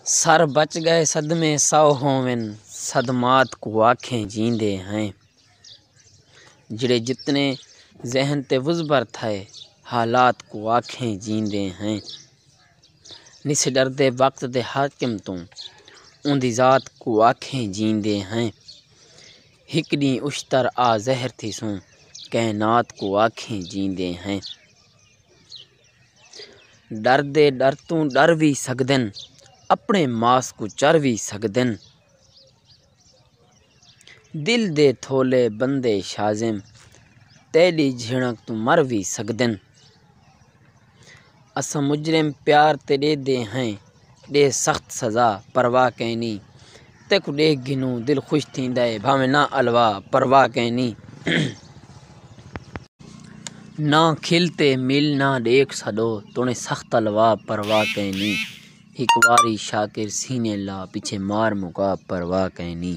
سر بچ گئے صدمے سو ہوون، صدمات کو آنکھیں جیندے ہیں۔ جڑے جتنے ذہن تے وزبر تھے، حالات کو آنکھیں جیندے ہیں۔ نس ڈردے وقت دے حاکم تو، ان دی ذات کو آنکھیں جیندے ہیں۔ ہکڑی اشتر آ زہر تھی سوں، کائنات کو آنکھیں جیندے ہیں۔ ڈر دے ڈر تو ڈر بھی سکدن، اپنے ماس کو چر بھی سکدن۔ دل دے تھولے بندے شازم، تیلی جھڑک تو مر بھی سکدن۔ اساں مجرم پیار تے دے دے ہیں، دے سخت سزا پرواہ کینی۔ تیکو دیکھ گنوں دل خوش تھیندا ہے، بھاویں نہ الوا پرواہ کینی۔ نہ کھلتے مل نہ دیکھ سڈو، تونے سخت الوا پرواہ کینی۔ ایک واری شاکر سینے لا، پیچھے مار مکا پرواہ کینی۔